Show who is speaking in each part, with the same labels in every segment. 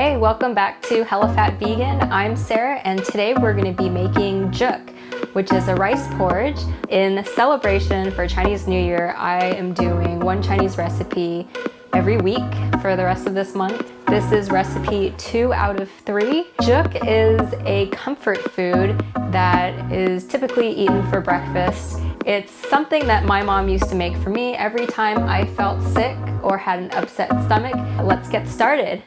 Speaker 1: Hey, welcome back to Hella Phat Vegan. I'm Sarah, and today we're going to be making Jook, which is a rice porridge. In celebration for Chinese New Year, I am doing one Chinese recipe every week for the rest of this month. This is recipe 2 out of 3. Jook is a comfort food that is typically eaten for breakfast. It's something that my mom used to make for me every time I felt sick or had an upset stomach. Let's get started.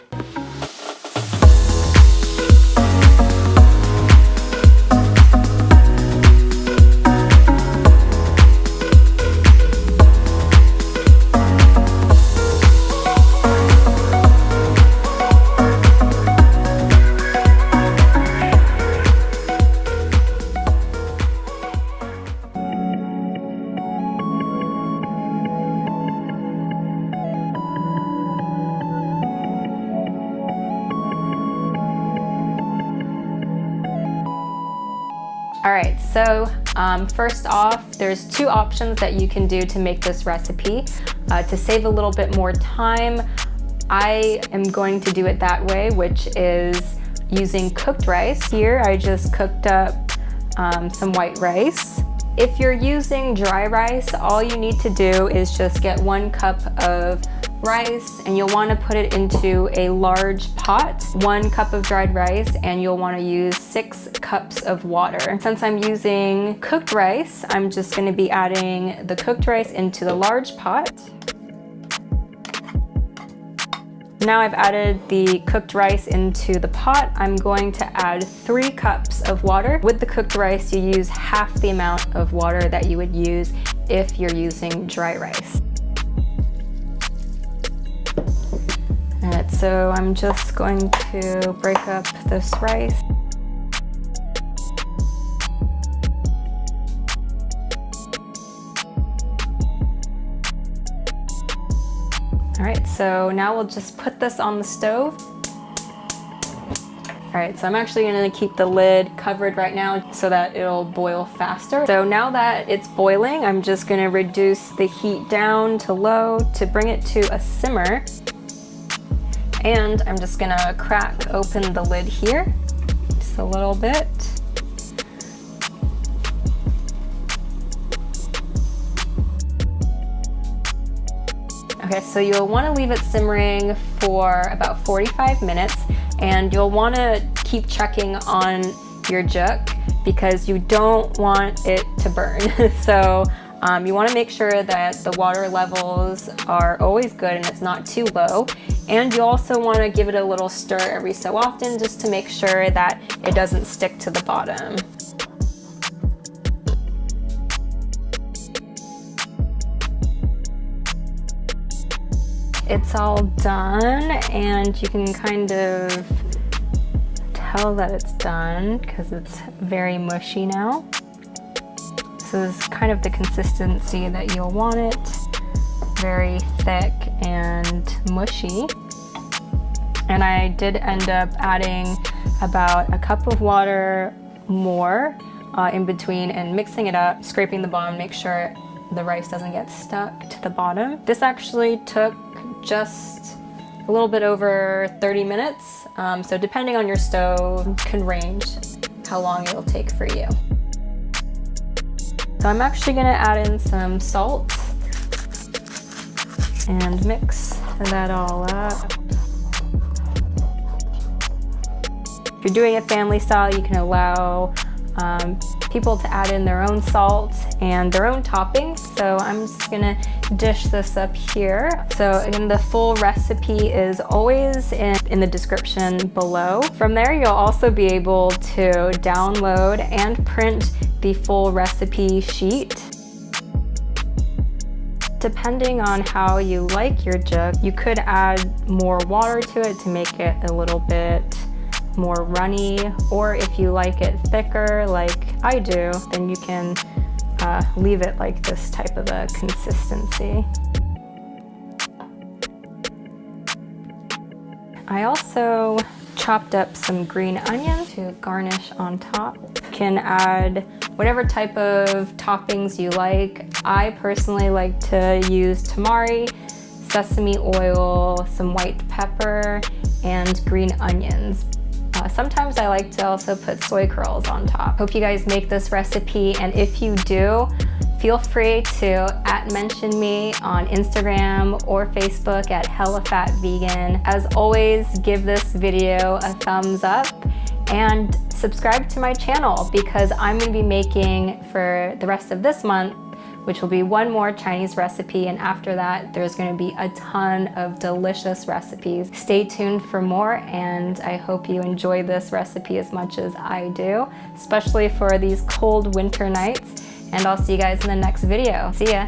Speaker 1: All right, so first off, there's 2 options that you can do to make this recipe. To save a little bit more time, I am going to do it that way, which is using cooked rice. Here, I just cooked up some white rice. If you're using dry rice, all you need to do is just get 1 cup of rice, and you'll want to put it into a large pot. 1 cup of dried rice, and you'll want to use 6 cups of water. Since I'm using cooked rice, I'm just going to be adding the cooked rice into the large pot. Now I've added the cooked rice into the pot. I'm going to add 3 cups of water. With the cooked rice, you use half the amount of water that you would use if you're using dry rice. Alright, so I'm just going to break up this rice. Alright, so now we'll just put this on the stove. Alright, so I'm actually going to keep the lid covered right now so that it'll boil faster. So now that it's boiling, I'm just going to reduce the heat down to low to bring it to a simmer. And I'm just gonna crack open the lid here, just a little bit. Okay, so you'll wanna leave it simmering for about 45 minutes, and you'll wanna keep checking on your Jook because you don't want it to burn. So you wanna make sure that the water levels are always good and it's not too low. And you also want to give it a little stir every so often just to make sure that it doesn't stick to the bottom. It's all done, and you can kind of tell that it's done because it's very mushy now. So this is kind of the consistency that you'll want it. Very thick and mushy. And I did end up adding about a cup of water more in between and mixing it up, scraping the bottom, make sure the rice doesn't get stuck to the bottom. This actually took just a little bit over 30 minutes. So depending on your stove, can range how long it'll take for you. So I'm actually gonna add in some salt and mix that all up. If you're doing a family style, you can allow people to add in their own salt and their own toppings. So I'm just gonna dish this up here. So again, the full recipe is always in the description below. From there, you'll also be able to download and print the full recipe sheet. Depending on how you like your Jook, you could add more water to it to make it a little bit more runny, or if you like it thicker like I do, then you can leave it like this type of a consistency. I also chopped up some green onion to garnish on top. You can add whatever type of toppings you like. I personally like to use tamari, sesame oil, some white pepper, and green onions. Sometimes I like to also put soy curls on top. Hope you guys make this recipe, and if you do, feel free to mention me on Instagram or Facebook at HellaPhatVegan. As always, give this video a thumbs up and subscribe to my channel because I'm going to be making for the rest of this month, which will be one more Chinese recipe, and after that there's going to be a ton of delicious recipes. Stay tuned for more, and I hope you enjoy this recipe as much as I do, especially for these cold winter nights, and I'll see you guys in the next video. See ya!